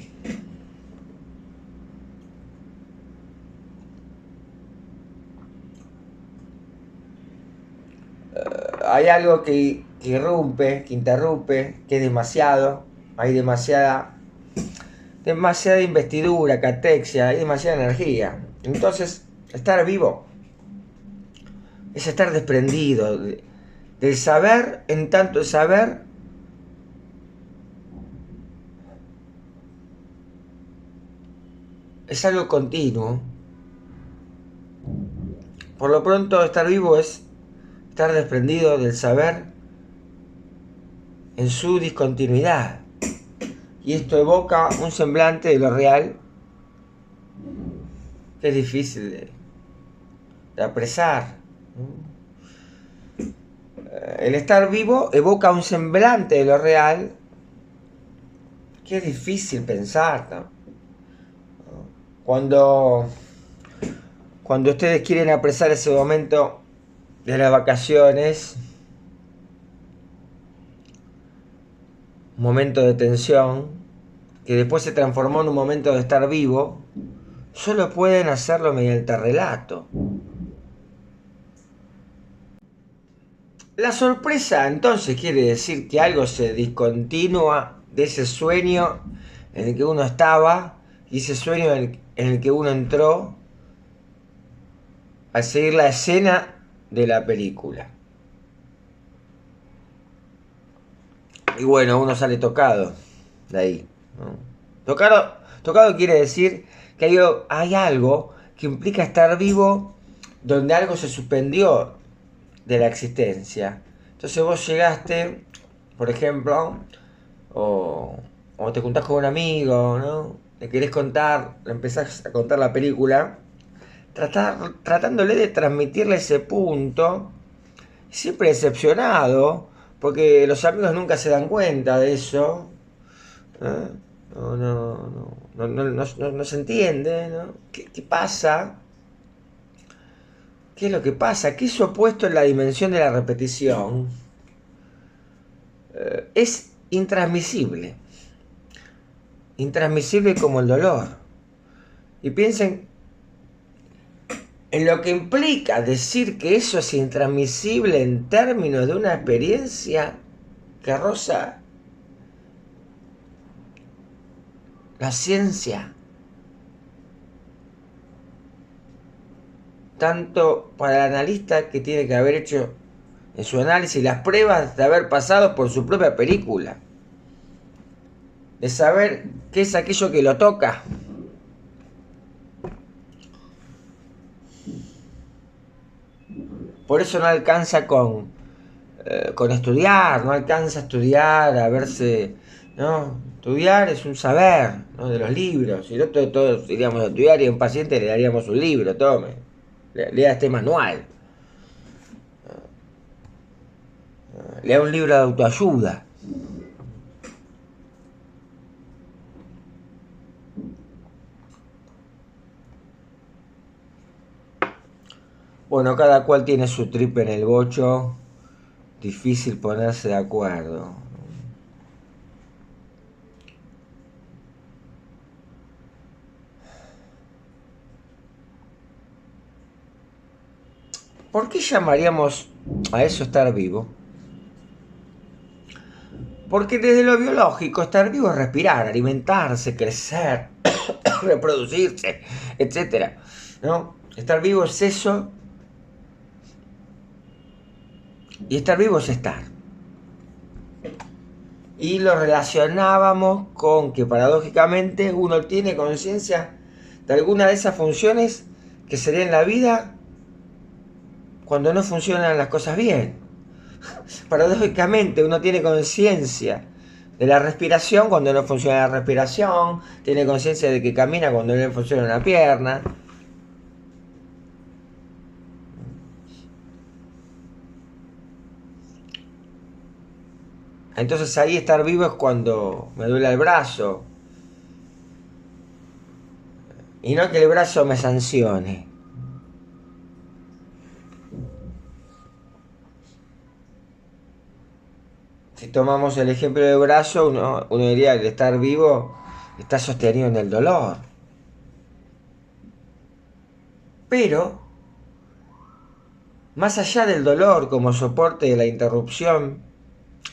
Hay algo que irrumpe, que interrumpe, que es demasiado. Hay demasiada investidura, catexia, hay demasiada energía. Entonces, estar vivo es estar desprendido del saber, en tanto el saber es algo continuo. Por lo pronto, estar vivo es estar desprendido del saber en su discontinuidad. Y esto evoca un semblante de lo real que es difícil de apresar. El estar vivo evoca un semblante de lo real que es difícil pensar, ¿no? Cuando ustedes quieren apresar ese momento de las vacaciones, un momento de tensión, que después se transformó en un momento de estar vivo, solo pueden hacerlo mediante relato. La sorpresa entonces quiere decir que algo se discontinúa de ese sueño en el que uno estaba y ese sueño en el que uno entró al seguir la escena de la película. Y bueno, uno sale tocado de ahí, ¿no? Tocado quiere decir que hay algo que implica estar vivo donde algo se suspendió de la existencia. Entonces vos llegaste, por ejemplo, o te juntás con un amigo, ¿no? Le querés contar, le empezás a contar la película, tratándole de transmitirle ese punto, siempre decepcionado, porque los amigos nunca se dan cuenta de eso. No se entiende, ¿no? ¿Qué pasa? ¿Qué es lo que pasa? Que eso opuesto en la dimensión de la repetición es intransmisible. Intransmisible como el dolor. Y piensen en lo que implica decir que eso es intransmisible en términos de una experiencia que roza la ciencia. Tanto para el analista que tiene que haber hecho en su análisis las pruebas de haber pasado por su propia película. De saber qué es aquello que lo toca. Por eso no alcanza con estudiar, no alcanza a estudiar, a verse ¿no? Estudiar es un saber, ¿no? De los libros. Si no, todos iríamos a estudiar y a un paciente le daríamos un libro, tome, lea este manual, lea un libro de autoayuda. Bueno, cada cual tiene su trip en el bocho, difícil ponerse de acuerdo. ¿Por qué llamaríamos a eso estar vivo? Porque desde lo biológico, estar vivo es respirar, alimentarse, crecer, reproducirse, etc. ¿No? Estar vivo es eso. Y estar vivo es estar. Y lo relacionábamos con que paradójicamente uno tiene conciencia de alguna de esas funciones que serían la vida cuando no funcionan las cosas bien. Paradójicamente uno tiene conciencia de la respiración cuando no funciona la respiración, tiene conciencia de que camina cuando no le funciona una pierna. Entonces ahí estar vivo es cuando me duele el brazo. Y no que el brazo me sancione. Si tomamos el ejemplo del brazo, uno diría que el estar vivo está sostenido en el dolor. Pero, más allá del dolor como soporte de la interrupción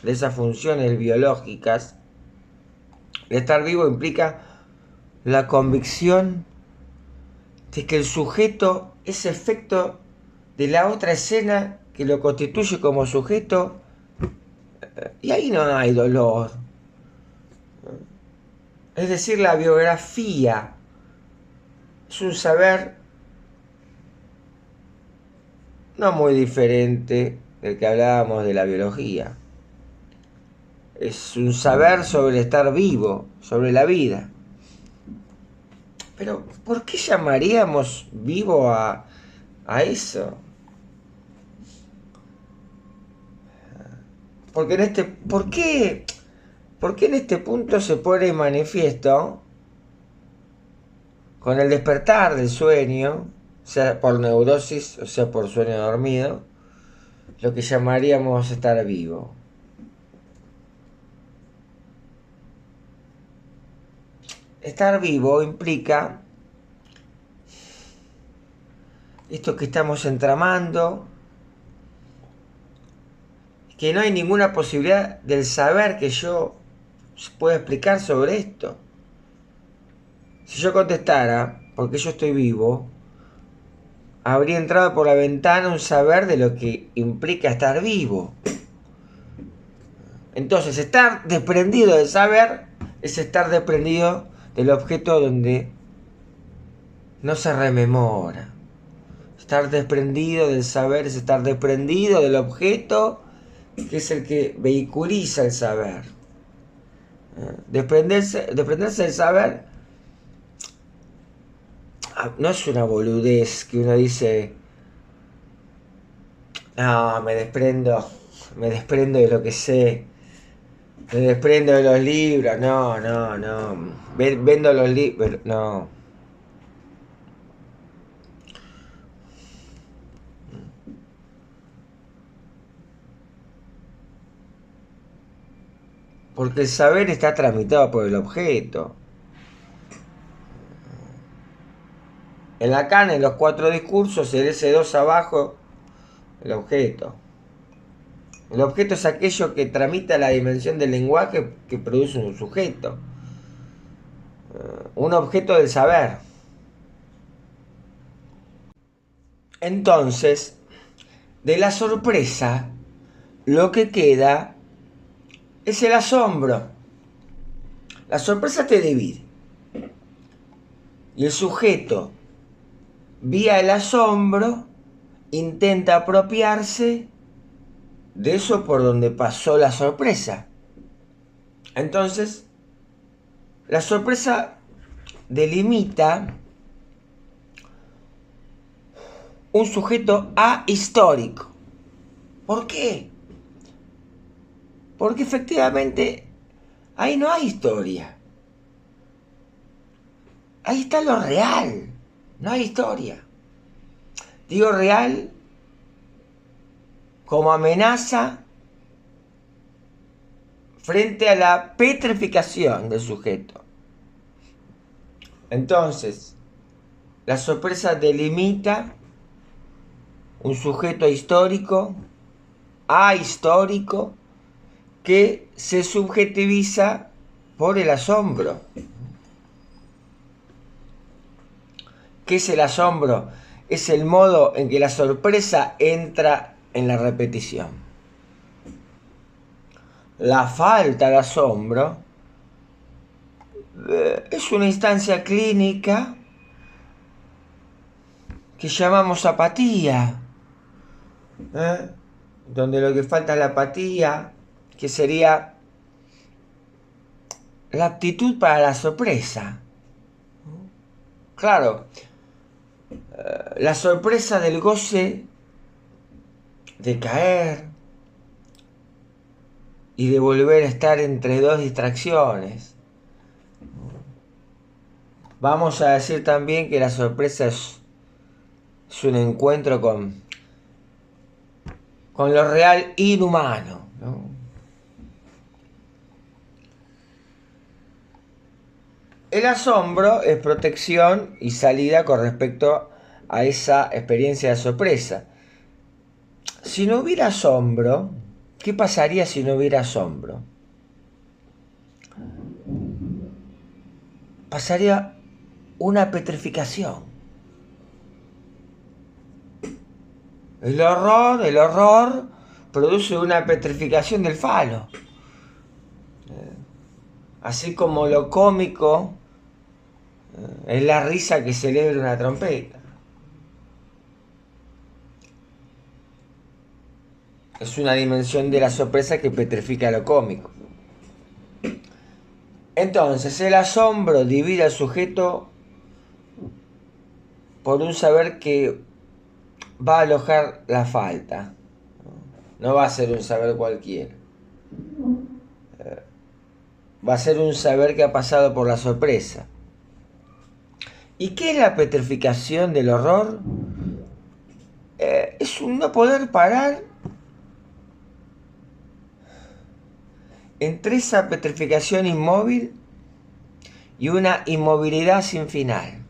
de esas funciones biológicas, el estar vivo implica la convicción de que el sujeto es efecto de la otra escena que lo constituye como sujeto, y ahí no hay dolor. Es decir, la biografía es un saber no muy diferente del que hablábamos de la biología. Es un saber sobre estar vivo, sobre la vida. Pero, ¿por qué llamaríamos vivo a eso? Porque ¿por qué en este punto se pone en manifiesto, con el despertar del sueño, sea por neurosis o sea por sueño dormido, lo que llamaríamos estar vivo? Estar vivo implica esto que estamos entramando, que no hay ninguna posibilidad del saber que yo pueda explicar sobre esto. Si yo contestara, porque yo estoy vivo, habría entrado por la ventana un saber de lo que implica estar vivo. Entonces, estar desprendido del saber es estar desprendido del objeto donde no se rememora. Estar desprendido del saber es estar desprendido del objeto que es el que vehiculiza el saber. Desprenderse del saber no es una boludez que uno dice, no, me desprendo de lo que sé, me desprendo de los libros, no, vendo los libros, no. Porque el saber está tramitado por el objeto. En Lacan, en los 4 discursos, el S2 abajo, el objeto. El objeto es aquello que tramita la dimensión del lenguaje que produce un sujeto. Un objeto del saber. Entonces, de la sorpresa, lo que queda es el asombro. La sorpresa te divide. Y el sujeto, vía el asombro, intenta apropiarse de eso por donde pasó la sorpresa. Entonces, la sorpresa delimita un sujeto ahistórico. ¿Por qué? Porque efectivamente ahí no hay historia. Ahí está lo real, no hay historia. Digo real como amenaza frente a la petrificación del sujeto. Entonces, la sorpresa delimita un sujeto histórico, ahistórico, que se subjetiviza por el asombro. ¿Qué es el asombro? Es el modo en que la sorpresa entra en la repetición. La falta de asombro es una instancia clínica que llamamos apatía, donde lo que falta es la apatía, que sería la aptitud para la sorpresa. Claro, la sorpresa del goce de caer y de volver a estar entre dos distracciones. Vamos a decir también que la sorpresa es un encuentro con lo real inhumano, ¿no? El asombro es protección y salida con respecto a esa experiencia de sorpresa. Si no hubiera asombro, ¿qué pasaría si no hubiera asombro? Pasaría una petrificación. El horror produce una petrificación del falo. Así como lo cómico es la risa que celebra una trompeta. Es una dimensión de la sorpresa que petrifica lo cómico. Entonces, el asombro divide al sujeto por un saber que va a alojar la falta. No va a ser un saber cualquiera. Va a ser un saber que ha pasado por la sorpresa. ¿Y qué es la petrificación del horror? Es un no poder parar entre esa petrificación inmóvil y una inmovilidad sin final.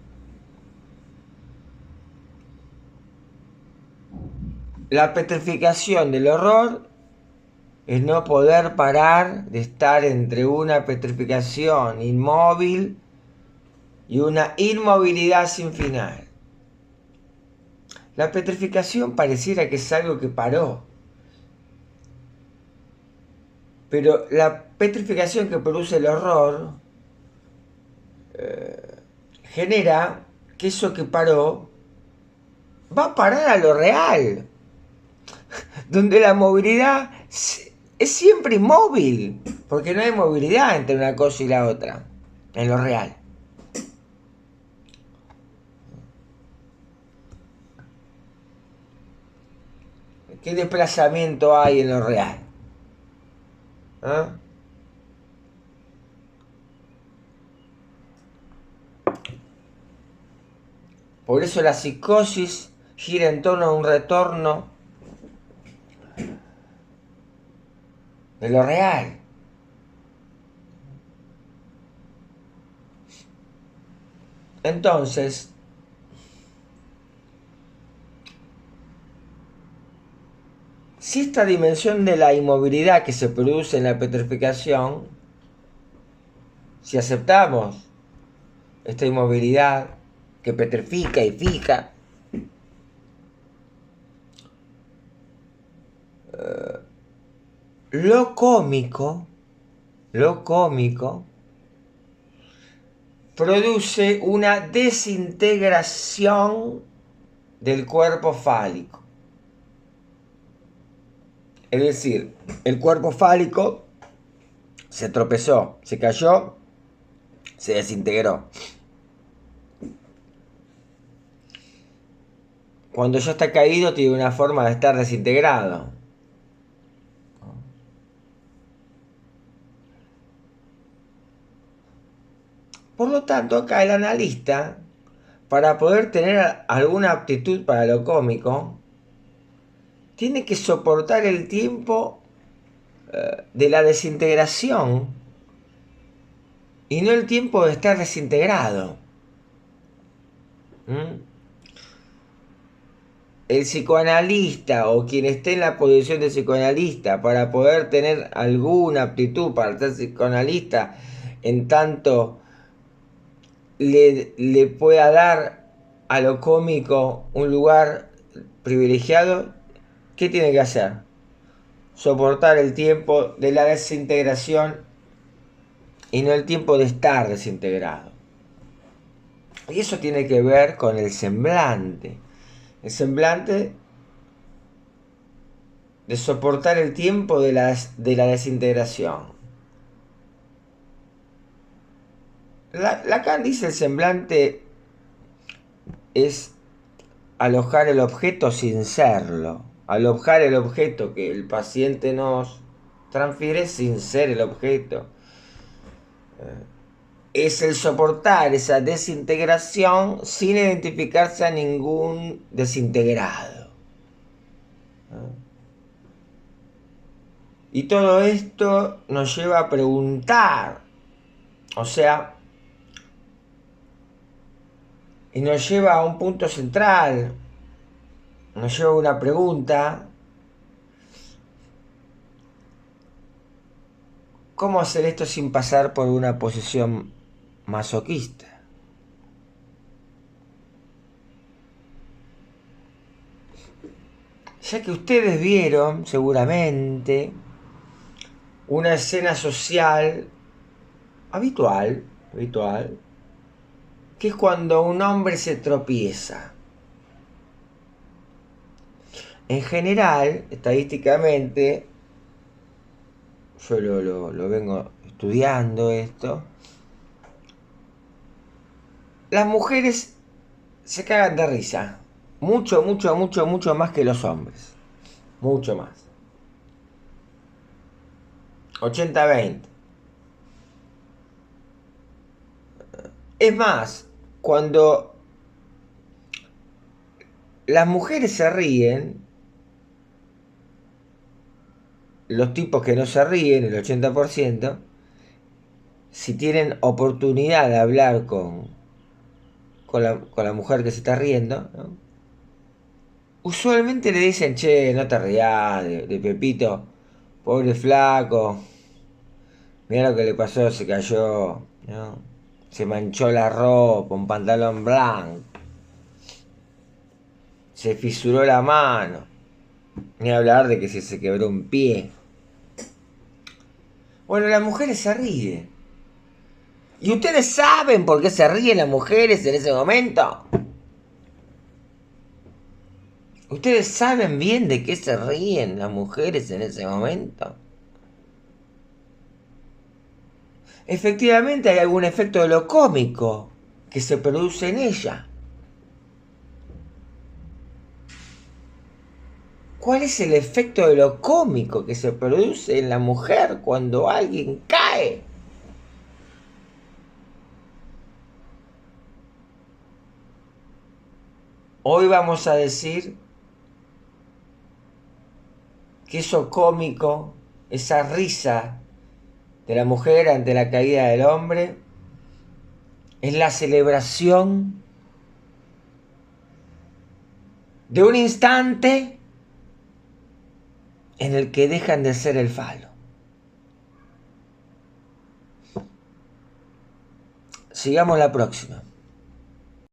La petrificación del horror es no poder parar de estar entre una petrificación inmóvil y una inmovilidad sin final. La petrificación pareciera que es algo que paró, pero la petrificación que produce el horror genera que eso que paró va a parar a lo real, donde la movilidad es siempre inmóvil, porque no hay movilidad entre una cosa y la otra, en lo real. ¿Qué desplazamiento hay en lo real? ¿Ah? Por eso la psicosis gira en torno a un retorno de lo real. Entonces, si esta dimensión de la inmovilidad que se produce en la petrificación, si aceptamos esta inmovilidad que petrifica y fija, lo cómico produce una desintegración del cuerpo fálico. Es decir, el cuerpo fálico se tropezó, se cayó, se desintegró. Cuando ya está caído tiene una forma de estar desintegrado. Por lo tanto, acá el analista, para poder tener alguna aptitud para lo cómico, tiene que soportar el tiempo de la desintegración y no el tiempo de estar desintegrado. El psicoanalista o quien esté en la posición de psicoanalista, para poder tener alguna aptitud para ser psicoanalista, en tanto le pueda dar a lo cómico un lugar privilegiado, ¿qué tiene que hacer? Soportar el tiempo de la desintegración y no el tiempo de estar desintegrado. Y eso tiene que ver con el semblante. El semblante de soportar el tiempo de la desintegración. Lacan dice el semblante es alojar el objeto sin serlo. Alojar el objeto que el paciente nos transfiere sin ser el objeto. Es el soportar esa desintegración sin identificarse a ningún desintegrado. Y todo esto nos lleva a preguntar, o sea, y nos lleva a un punto central, nos lleva a una pregunta: ¿cómo hacer esto sin pasar por una posición masoquista? Ya que ustedes vieron, seguramente, una escena social habitual, que es cuando un hombre se tropieza. En general, estadísticamente, yo lo vengo estudiando esto, las mujeres se cagan de risa. Mucho más que los hombres. Mucho más. 80-20. Es más, cuando las mujeres se ríen, los tipos que no se ríen, el 80%, si tienen oportunidad de hablar con la mujer que se está riendo, ¿no?, usualmente le dicen: che, no te rías de Pepito, pobre flaco, mira lo que le pasó, se cayó, ¿no?, se manchó la ropa, un pantalón blanco, se fisuró la mano, ni hablar de que se quebró un pie. Bueno, las mujeres se ríen. ¿Y ustedes saben por qué se ríen las mujeres en ese momento? ¿Ustedes saben bien de qué se ríen las mujeres en ese momento? Efectivamente hay algún efecto de lo cómico que se produce en ella. ¿Cuál es el efecto de lo cómico que se produce en la mujer cuando alguien cae? Hoy vamos a decir que eso cómico, esa risa de la mujer ante la caída del hombre, es la celebración de un instante en el que dejan de ser el falo. Sigamos la próxima.